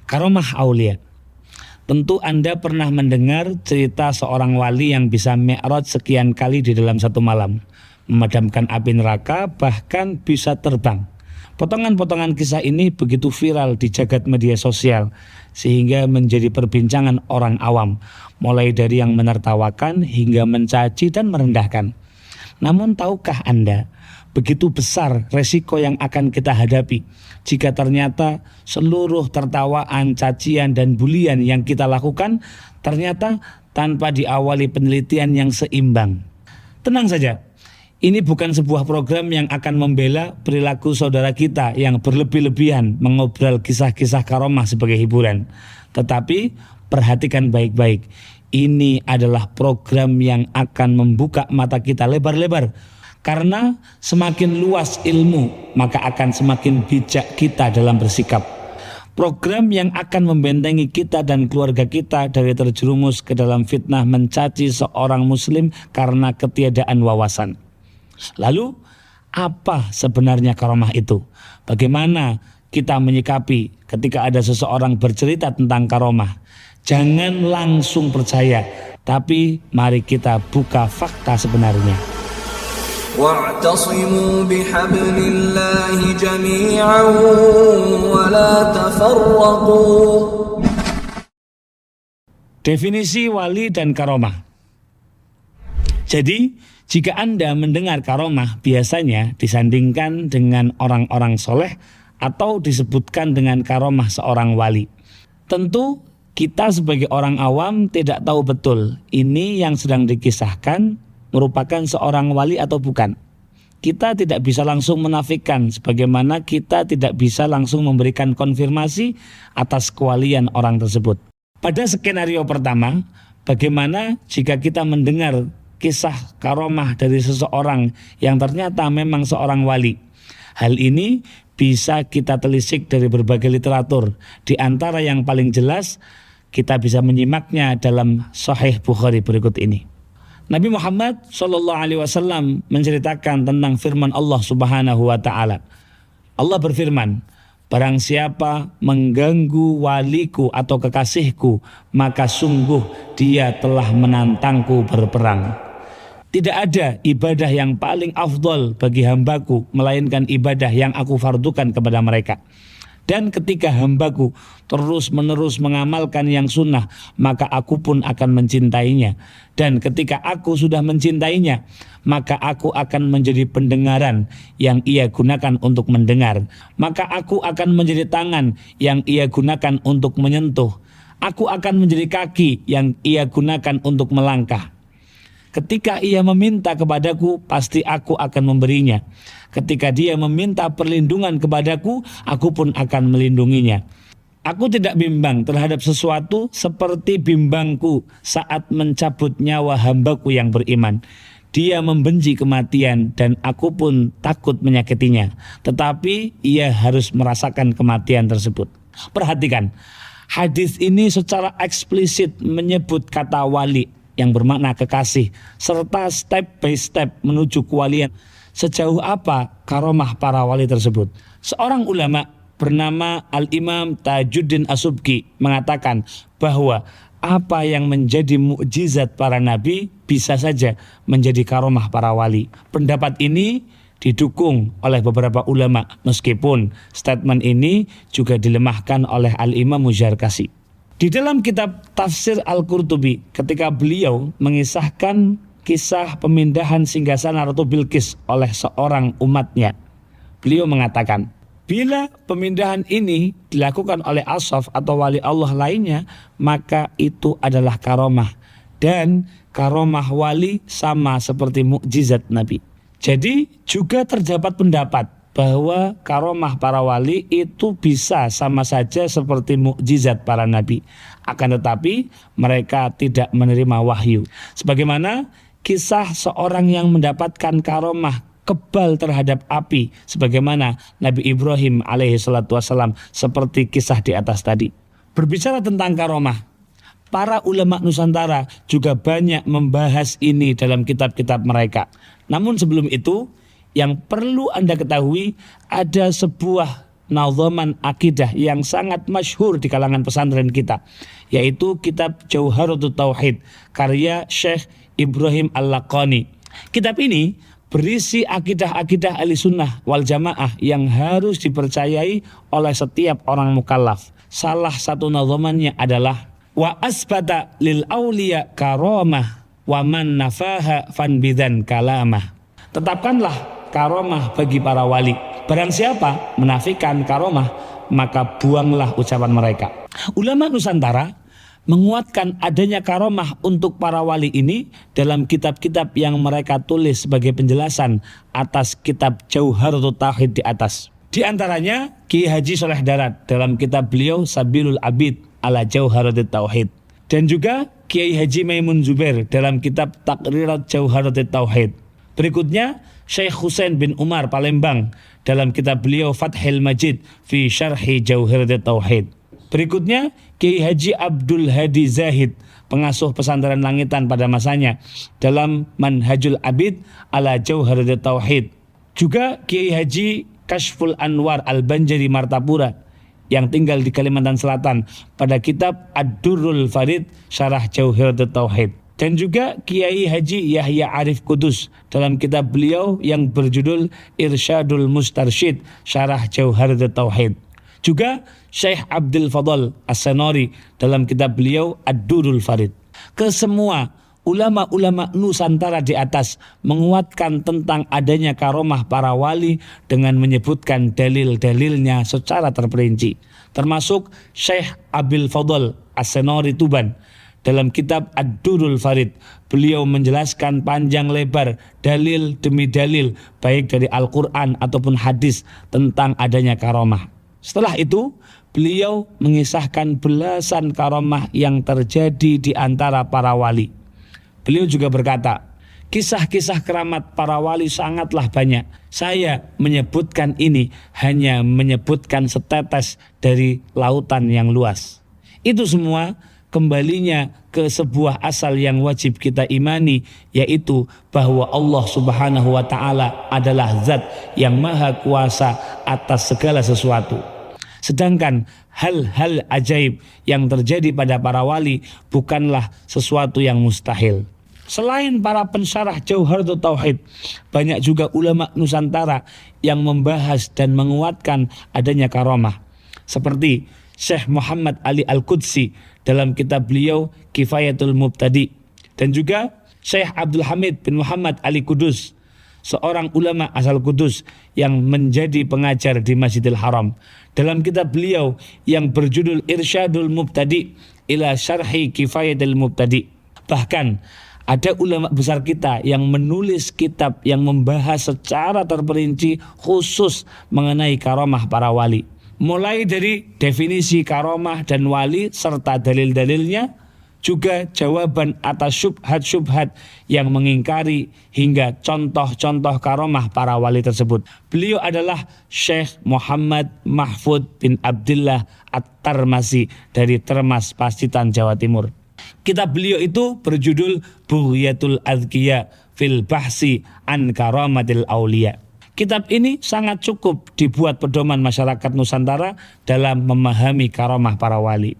Karomah aulia. Tentu Anda pernah mendengar cerita seorang wali yang bisa mi'raj sekian kali di dalam satu malam, memadamkan api neraka, bahkan bisa terbang. Potongan-potongan kisah ini begitu viral di jagat media sosial sehingga menjadi perbincangan orang awam, mulai dari yang menertawakan hingga mencaci dan merendahkan. Namun tahukah Anda begitu besar resiko yang akan kita hadapi jika ternyata seluruh tertawaan, cacian, dan bulian yang kita lakukan ternyata tanpa diawali penelitian yang seimbang. Tenang saja, ini bukan sebuah program yang akan membela perilaku saudara kita yang berlebih-lebihan mengobrol kisah-kisah karomah sebagai hiburan. Tetapi perhatikan baik-baik, ini adalah program yang akan membuka mata kita lebar-lebar. Karena semakin luas ilmu, maka akan semakin bijak kita dalam bersikap. Program yang akan membentengi kita dan keluarga kita dari terjerumus ke dalam fitnah mencaci seorang muslim karena ketiadaan wawasan. Lalu, apa sebenarnya karomah itu? Bagaimana kita menyikapi ketika ada seseorang bercerita tentang karomah? Jangan langsung percaya, tapi mari kita buka fakta sebenarnya. واعتصموا بحبل الله جميعا ولا تفرقوا. Definisi wali dan karomah. Jadi, jika Anda mendengar karomah biasanya disandingkan dengan orang-orang soleh atau disebutkan dengan karomah seorang wali. Tentu kita sebagai orang awam tidak tahu betul ini yang sedang dikisahkan merupakan seorang wali atau bukan. Kita tidak bisa langsung menafikan, sebagaimana kita tidak bisa langsung memberikan konfirmasi atas kewalian orang tersebut. Pada skenario pertama, bagaimana jika kita mendengar kisah karomah dari seseorang yang ternyata memang seorang wali? Hal ini bisa kita telisik dari berbagai literatur. Di antara yang paling jelas, kita bisa menyimaknya dalam Sahih Bukhari berikut ini. Nabi Muhammad SAW menceritakan tentang firman Allah Subhanahu wa Ta'ala. Allah berfirman, barang siapa mengganggu waliku atau kekasihku, maka sungguh dia telah menantangku berperang. Tidak ada ibadah yang paling afdol bagi hambaku melainkan ibadah yang aku fardukan kepada mereka. Dan ketika hambaku terus-menerus mengamalkan yang sunnah, maka aku pun akan mencintainya. Dan ketika aku sudah mencintainya, maka aku akan menjadi pendengaran yang ia gunakan untuk mendengar. Maka aku akan menjadi tangan yang ia gunakan untuk menyentuh. Aku akan menjadi kaki yang ia gunakan untuk melangkah. Ketika ia meminta kepadaku, pasti aku akan memberinya. Ketika dia meminta perlindungan kepadaku, aku pun akan melindunginya. Aku tidak bimbang terhadap sesuatu seperti bimbangku saat mencabut nyawa hambaku yang beriman. Dia membenci kematian dan aku pun takut menyakitinya. Tetapi ia harus merasakan kematian tersebut. Perhatikan, hadis ini secara eksplisit menyebut kata wali yang bermakna kekasih, serta step by step menuju kewalian. Sejauh apa karomah para wali tersebut? Seorang ulama bernama Al-Imam Tajuddin As-Subki mengatakan bahwa apa yang menjadi mukjizat para nabi bisa saja menjadi karomah para wali. Pendapat ini didukung oleh beberapa ulama, meskipun statement ini juga dilemahkan oleh Al-Imam Muzharkasi. Di dalam kitab Tafsir Al-Qurtubi, ketika beliau mengisahkan kisah pemindahan singgasana Ratu Bilqis oleh seorang umatnya, beliau mengatakan, bila pemindahan ini dilakukan oleh asaf atau wali Allah lainnya, maka itu adalah karomah. Dan karomah wali sama seperti mukjizat Nabi. Jadi juga terdapat pendapat bahwa karomah para wali itu bisa sama saja seperti mukjizat para nabi. Akan tetapi mereka tidak menerima wahyu. Sebagaimana kisah seorang yang mendapatkan karomah kebal terhadap api, sebagaimana Nabi Ibrahim alaihissalam, seperti kisah di atas tadi. Berbicara tentang karomah, para ulama Nusantara juga banyak membahas ini dalam kitab-kitab mereka. Namun sebelum itu, yang perlu Anda ketahui, ada sebuah nadhaman akidah yang sangat masyhur di kalangan pesantren kita, yaitu kitab Jauharatut Tauhid karya Syekh Ibrahim Al-Laqani. Kitab ini berisi akidah-akidah Ahlussunnah wal Jamaah yang harus dipercayai oleh setiap orang mukallaf. Salah satu nadhamannya adalah wa asbata lil auliya karamah wa man nafaha fanbidan kalamah. Tetapkanlah karomah bagi para wali. Barang siapa menafikan karomah, maka buanglah ucapan mereka. Ulama Nusantara menguatkan adanya karomah untuk para wali ini dalam kitab-kitab yang mereka tulis sebagai penjelasan atas kitab Jauharatut Tauhid di atas. Di antaranya Kiai Haji Sholeh Darat dalam kitab beliau Sabilul Abid ala Jauharatut Tauhid, dan juga Kiai Haji Maimun Zubair dalam kitab Taqrirat Jauharatut Tauhid. Berikutnya Syekh Husain bin Umar Palembang dalam kitab beliau Fathil Majid fi Syarhi Jauharatut Tauhid. Berikutnya Kiai Haji Abdul Hadi Zahid, pengasuh pesantren Langitan pada masanya, dalam Manhajul Abid ala Jauharatut Tauhid. Juga Kiai Haji Kashful Anwar Al-Banjari Martapura yang tinggal di Kalimantan Selatan pada kitab Ad-Durrul Farid Syarah Jauharatut Tauhid. Dan juga Kiai Haji Yahya Arif Kudus dalam kitab beliau yang berjudul Irsyadul Mustarsyid Syarah Jauharatut Tauhid. Juga Syekh Abdul Fadl As-Sanori dalam kitab beliau Ad-Durrul Farid. Kesemua ulama-ulama Nusantara di atas menguatkan tentang adanya karomah para wali dengan menyebutkan dalil-dalilnya secara terperinci. Termasuk Syekh Abdul Fadl As-Sanori Tuban dalam kitab Ad-Durrul Farid. Beliau menjelaskan panjang lebar dalil demi dalil baik dari Al-Quran ataupun hadis tentang adanya karomah. Setelah itu beliau mengisahkan belasan karomah yang terjadi di antara para wali. Beliau juga berkata, kisah-kisah keramat para wali sangatlah banyak. Saya menyebutkan ini hanya menyebutkan setetes dari lautan yang luas. Itu semua kembalinya ke sebuah asal yang wajib kita imani, yaitu bahwa Allah Subhanahu wa Ta'ala adalah zat yang maha kuasa atas segala sesuatu. Sedangkan hal-hal ajaib yang terjadi pada para wali bukanlah sesuatu yang mustahil. Selain para pensyarah Jauharatut Tauhid, banyak juga ulama Nusantara yang membahas dan menguatkan adanya karomah. Seperti Syekh Muhammad Ali Al-Qudsi dalam kitab beliau Kifayatul Mubtadi, dan juga Syekh Abdul Hamid bin Muhammad Ali Kudus, seorang ulama asal Kudus yang menjadi pengajar di Masjidil Haram, dalam kitab beliau yang berjudul Irsyadul Mubtadi ila Syarhi Kifayatul Mubtadi. Bahkan ada ulama besar kita yang menulis kitab yang membahas secara terperinci khusus mengenai karomah para wali. Mulai dari definisi karomah dan wali serta dalil-dalilnya, juga jawaban atas syubhat-syubhat yang mengingkari hingga contoh-contoh karomah para wali tersebut. Beliau adalah Syekh Muhammad Mahfud bin Abdillah At-Tarmasi dari Termas, Pacitan, Jawa Timur. Kitab beliau itu berjudul Bughyatul Adqiya fil Bahsi an Karamatil Auliya. Kitab ini sangat cukup dibuat pedoman masyarakat Nusantara dalam memahami karomah para wali.